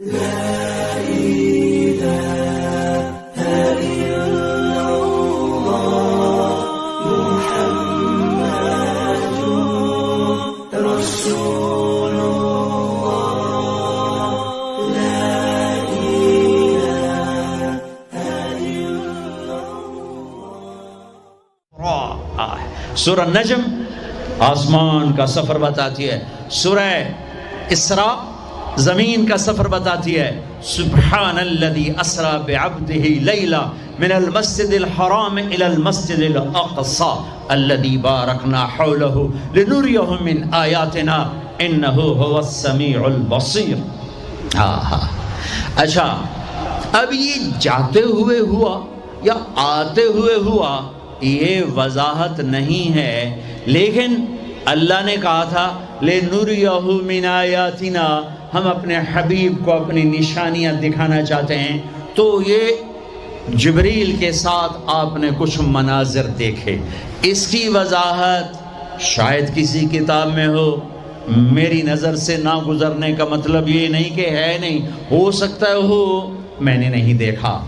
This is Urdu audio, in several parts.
سورہ نجم آسمان کا سفر بتاتی ہے، سورہ اسراء زمین کا سفر بتاتی ہے، سبحان الذی اسری بعبدہ لیلا من المسجد الحرام الى المسجد الاقصى الذی بارکنا حولہ لنریہ من آیاتنا انہ هو السمیع البصیر۔ اچھا، اب یہ جاتے ہوئے ہوا یا آتے ہوئے ہوا یہ وضاحت نہیں ہے، لیکن اللہ نے کہا تھا لِنُرِيَهُ مِنْ آیاتنا، ہم اپنے حبیب کو اپنی نشانیاں دکھانا چاہتے ہیں، تو یہ جبریل کے ساتھ آپ نے کچھ مناظر دیکھے۔ اس کی وضاحت شاید کسی کتاب میں ہو، میری نظر سے نہ گزرنے کا مطلب یہ نہیں کہ ہے نہیں، ہو سکتا ہو، میں نے نہیں دیکھا۔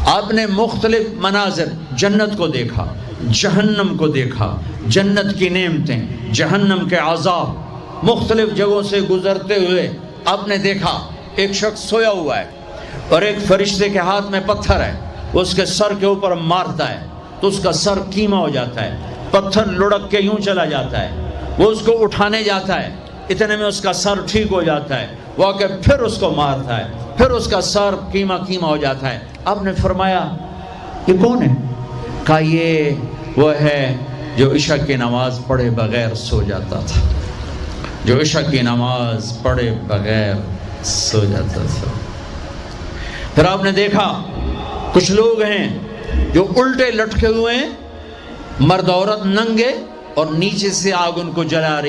آپ نے مختلف مناظر، جنت کو دیکھا، جہنم کو دیکھا، جنت کی نعمتیں، جہنم کے عذاب، مختلف جگہوں سے گزرتے ہوئے آپ نے دیکھا ایک شخص سویا ہوا ہے اور ایک فرشتے کے ہاتھ میں پتھر ہے، وہ اس کے سر کے اوپر مارتا ہے تو اس کا سر کیما ہو جاتا ہے، پتھر لڑک کے یوں چلا جاتا ہے، وہ اس کو اٹھانے جاتا ہے، اتنے میں اس کا سر ٹھیک ہو جاتا ہے، وہ آ کے پھر اس کو مارتا ہے، پھر اس کا سر کیما ہو جاتا ہے۔ آپ نے فرمایا یہ کون ہے؟ کہا یہ وہ ہے جو عشاء کی نماز پڑھے بغیر سو جاتا تھا، جو عشاء کی نماز پڑھے بغیر سو جاتا تھا۔ پھر آپ نے دیکھا کچھ لوگ ہیں جو الٹے لٹکے ہوئے ہیں، مرد عورت ننگے، اور نیچے سے آگ ان کو جلا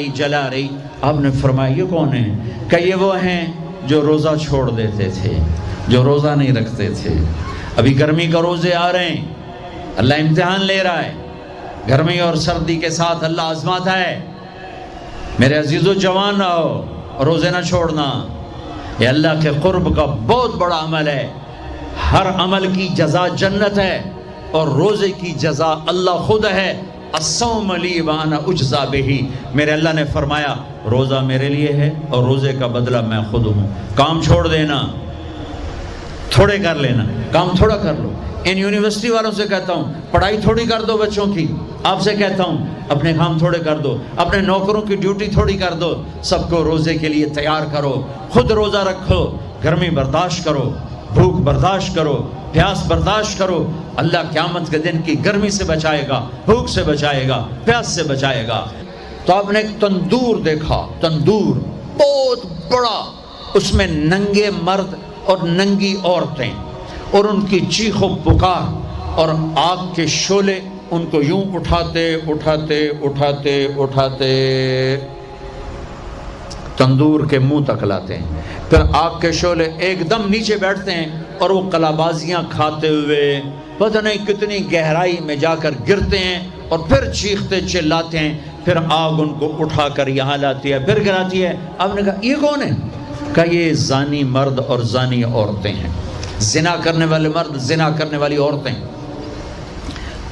رہی۔ آپ نے فرمایا یہ کون ہے؟ کہ یہ وہ ہیں جو روزہ چھوڑ دیتے تھے، جو روزہ نہیں رکھتے تھے۔ ابھی گرمی کا روزے آ رہے ہیں، اللہ امتحان لے رہا ہے، گرمی اور سردی کے ساتھ اللہ آزماتا ہے۔ میرے عزیزو جوان رہو، روزے نہ چھوڑنا، یہ اللہ کے قرب کا بہت بڑا عمل ہے۔ ہر عمل کی جزا جنت ہے اور روزے کی جزا اللہ خود ہے۔ الصوم لی وانا اجزا بہ، میرے اللہ نے فرمایا روزہ میرے لیے ہے اور روزے کا بدلہ میں خود ہوں۔ کام چھوڑ دینا، تھوڑے کر لینا، کام تھوڑا کر لو۔ ان یونیورسٹی والوں سے کہتا ہوں پڑھائی تھوڑی کر دو بچوں کی، آپ سے کہتا ہوں اپنے کام تھوڑے کر دو، اپنے نوکروں کی ڈیوٹی تھوڑی کر دو، سب کو روزے کے لیے تیار کرو، خود روزہ رکھو، گرمی برداشت کرو، بھوک برداشت کرو، پیاس برداشت کرو۔ اللہ قیامت کے دن کی گرمی سے بچائے گا، بھوک سے بچائے گا، پیاس سے بچائے گا۔ تو آپ نے ایک تندور دیکھا، تندور بہت بڑا، اس میں ننگے مرد اور ننگی عورتیں اور ان کی چیخ و پکار، اور آگ کے شعلے ان کو یوں اٹھاتے تندور کے منہ تک لاتے ہیں، پھر آگ کے شعلے ایک دم نیچے بیٹھتے ہیں اور وہ قلابازیاں کھاتے ہوئے پتہ نہیں کتنی گہرائی میں جا کر گرتے ہیں اور پھر چیختے چلاتے ہیں، پھر آگ ان کو اٹھا کر یہاں لاتی ہے، پھر گراتی ہے۔ آپ نے کہا یہ کون ہے؟ کہا یہ زانی مرد اور زانی عورتیں ہیں، زنا کرنے والے مرد، زنا کرنے والی عورتیں۔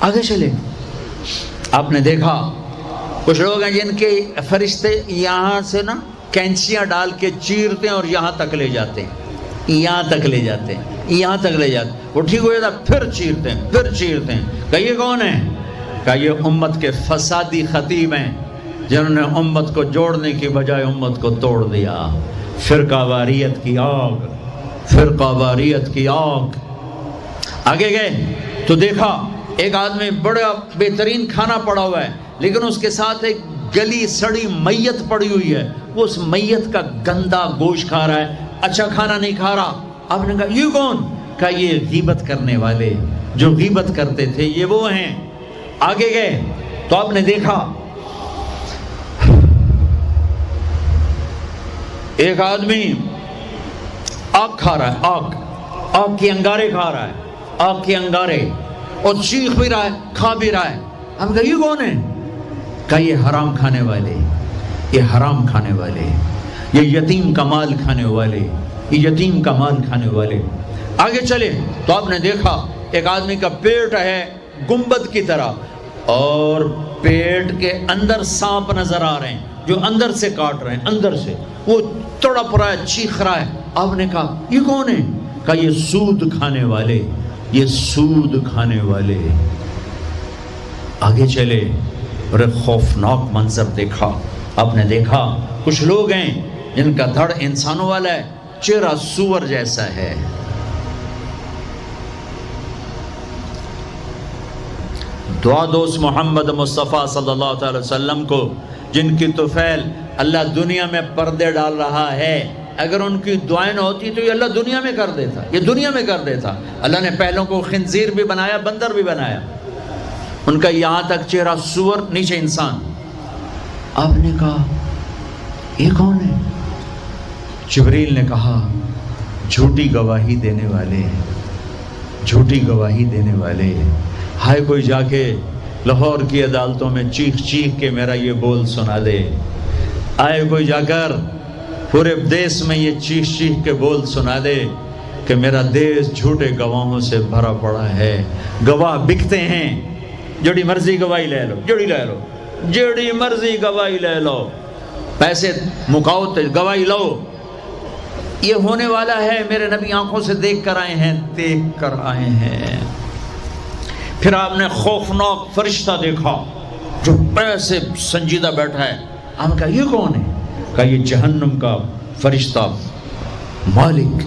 آگے چلے، آپ نے دیکھا کچھ لوگ ہیں جن کے فرشتے یہاں سے نا کینچیاں ڈال کے چیرتے ہیں اور یہاں تک لے جاتے ہیں، یہاں تک لے جاتے ہیں، یہاں تک لے جاتے ہیں، وہ ٹھیک ہو جاتا پھر چیرتے ہیں، پھر چیرتے ہیں۔ کہ یہ کون ہے؟ کہ یہ امت کے فسادی خطیب ہیں جنہوں نے امت کو جوڑنے کی بجائے امت کو توڑ دیا۔ فرقہ واریت کی آگ، فرقہ واریت کی آگ۔ آگے گئے تو دیکھا ایک آدمی بڑا بہترین کھانا پڑا ہوا ہے، لیکن اس کے ساتھ ایک گلی سڑی میت پڑی ہوئی ہے، وہ اس میت کا گندا گوشت کھا رہا ہے، اچھا کھانا نہیں کھا رہا۔ آپ نے کہا یہ کون؟ کہا یہ غیبت کرنے والے، جو غیبت کرتے تھے یہ وہ ہیں۔ آگے گئے تو آپ نے دیکھا ایک آدمی آگ کھا رہا ہے، آگ کی انگارے کھا رہا ہے، آگ کے انگارے، اور چیخ بھی رہا ہے، کھا بھی رہا ہے۔ ہم کہا یہ کون ہے؟ کہا یہ حرام کھانے والے، یہ حرام کھانے والے، یہ یتیم کا مال کھانے والے، یہ یتیم کا مال کھانے والے۔ آگے چلے تو آپ نے دیکھا ایک آدمی کا پیٹ ہے گنبد کی طرح، اور پیٹ کے اندر سانپ نظر آ رہے ہیں جو اندر سے کاٹ رہے ہیں، اندر سے وہ تڑپ رہا ہے، چیخ رہا ہے۔ آپ نے کہا یہ کون ہے؟ کہا یہ سود کھانے والے، یہ سود کھانے والے۔ آگے چلے اور ایک خوفناک منظر دیکھا۔ آپ نے دیکھا کچھ لوگ ہیں جن کا دھڑ انسانوں والا ہے، چہرہ سور جیسا ہے۔ دعا دو اس محمد مصطفیٰ صلی اللہ تعالی وسلم کو جن کی طفیل اللہ دنیا میں پردے ڈال رہا ہے۔ اگر ان کی دعائیں نہ ہوتی تو یہ اللہ دنیا میں کر دیتا، یہ دنیا میں کر دیتا۔ اللہ نے پہلوں کو خنزیر بھی بنایا، بندر بھی بنایا، ان کا یہاں تک چہرہ سور، نیچے انسان۔ آپ نے کہا یہ کون ہے؟ جبریل نے کہا جھوٹی گواہی دینے والے، جھوٹی گواہی دینے والے۔ ہائے کوئی جا کے لاہور کی عدالتوں میں چیخ چیخ کے میرا یہ بول سنا دے، آئے کوئی جا کر پورے دیس میں یہ چیخ چیخ کے بول سنا دے کہ میرا دیس جھوٹے گواہوں سے بھرا پڑا ہے۔ گواہ بکتے ہیں، جڑی مرضی گواہی لے لو، جڑی لے لو، جڑی مرضی گواہی لے لو، پیسے مکاؤ تو گواہی لو۔ یہ ہونے والا ہے، میرے نبی آنکھوں سے دیکھ کر آئے ہیں، دیکھ کر آئے ہیں۔ پھر آپ نے خوفناک فرشتہ دیکھا جو ایسے سنجیدہ بیٹھا ہے۔ آپ نے کہا یہ کون ہے؟ کہا یہ جہنم کا فرشتہ مالک۔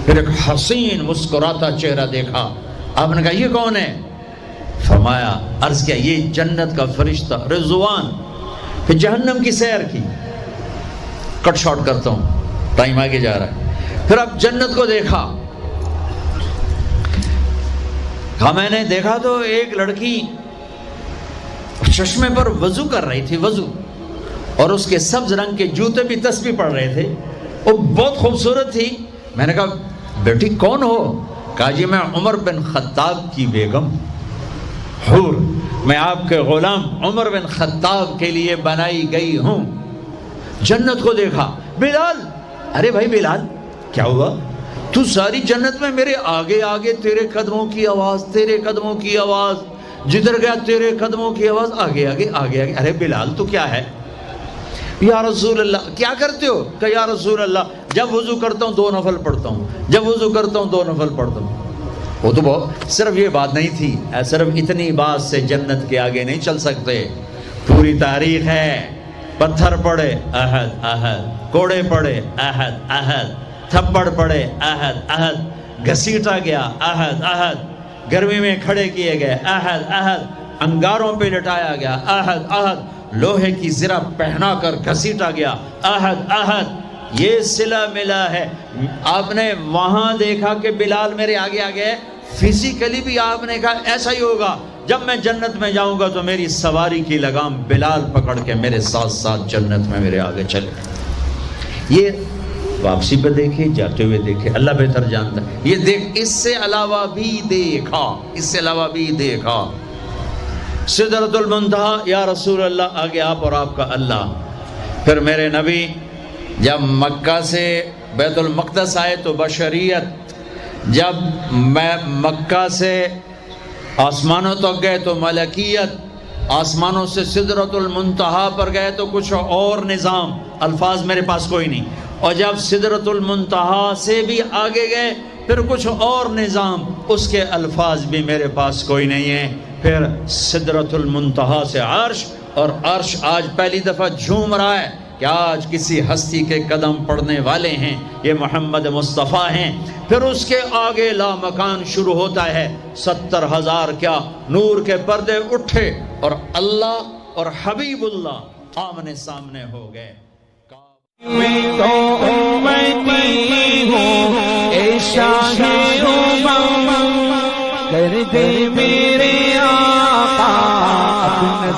پھر ایک حسین مسکراتا چہرہ دیکھا۔ آپ نے کہا یہ کون ہے؟ فرمایا، عرض کیا یہ جنت کا فرشتہ رضوان۔ پھر جہنم کی سیر کی، کٹ شارٹ کرتا ہوں، ٹائم آگے جا رہا ہے۔ پھر اب جنت کو دیکھا۔ کہا میں نے دیکھا تو ایک لڑکی چشمے پر وضو کر رہی تھی، وضو، اور اس کے سبز رنگ کے جوتے بھی تسبیح پڑھ رہے تھے، وہ بہت خوبصورت تھی۔ میں نے کہا بیٹی کون ہو؟ کہا جی میں عمر بن خطاب کی بیگم، حور، میں آپ کے غلام عمر بن خطاب کے لیے بنائی گئی ہوں۔ جنت کو دیکھا۔ بلال، ارے بھائی بلال کیا ہوا؟ تو ساری جنت میں میرے آگے آگے، تیرے قدموں کی آواز، تیرے قدموں کی آواز، جدھر گیا تیرے قدموں کی آواز، آگے آگے آگے آگے۔ ارے بلال تو کیا ہے؟ یا رسول اللہ کیا کرتے ہو؟ کہ یا رسول اللہ جب وضو کرتا ہوں 2 نفل پڑھتا ہوں، جب وضو کرتا ہوں 2 نفل پڑھتا ہوں۔ وہ تو بہت، صرف یہ بات نہیں تھی، صرف اتنی بات سے جنت کے آگے نہیں چل سکتے، پوری تاریخ ہے۔ پتھر پڑے احد احد، کوڑے پڑے احد احد، تھپڑ پڑے احد احد، گھسیٹا گیا احد احد، گرمی میں کھڑے کیے گئے احد احد، انگاروں پہ لٹایا گیا احد احد، لوہے کی زرہ پہنا کر گھسیٹا گیا احد احد۔ یہ صلہ ملا ہے۔ آپ نے وہاں دیکھا کہ بلال میرے آگے آگے ہے، فزیکلی بھی آپ نے کہا ایسا ہی ہوگا، جب میں جنت میں جاؤں گا تو میری سواری کی لگام بلال پکڑ کے میرے ساتھ ساتھ جنت میں میرے آگے چلے۔ یہ واپسی پہ دیکھے، جاتے ہوئے دیکھے، اللہ بہتر جانتا ہے۔ یہ دیکھ، اس سے علاوہ بھی دیکھا، اس سے علاوہ بھی دیکھا۔ سدرۃ المنتہا، یا رسول اللہ آگے آپ اور آپ کا اللہ۔ پھر میرے نبی جب مکہ سے بیت المقدس آئے تو بشریت، جب میں مکہ سے آسمانوں تک گئے تو ملکیت، آسمانوں سے سدرۃ المنتہا پر گئے تو کچھ اور نظام، الفاظ میرے پاس کوئی نہیں، اور جب سدرۃ المنتہا سے بھی آگے گئے پھر کچھ اور نظام، اس کے الفاظ بھی میرے پاس کوئی نہیں ہے۔ پھر سدرۃ المنتہا سے عرش، اور عرش آج پہلی دفعہ جھوم رہا ہے کہ آج کسی ہستی کے قدم پڑنے والے ہیں، یہ محمد مصطفیٰ ہیں۔ پھر اس کے آگے لامکان شروع ہوتا ہے، 70,000 کیا نور کے پردے اٹھے، اور اللہ اور حبیب اللہ آمنے سامنے ہو گئے۔ میں تو امتی ہوں اے شاہ امم، کر دے میرے آقا اپنا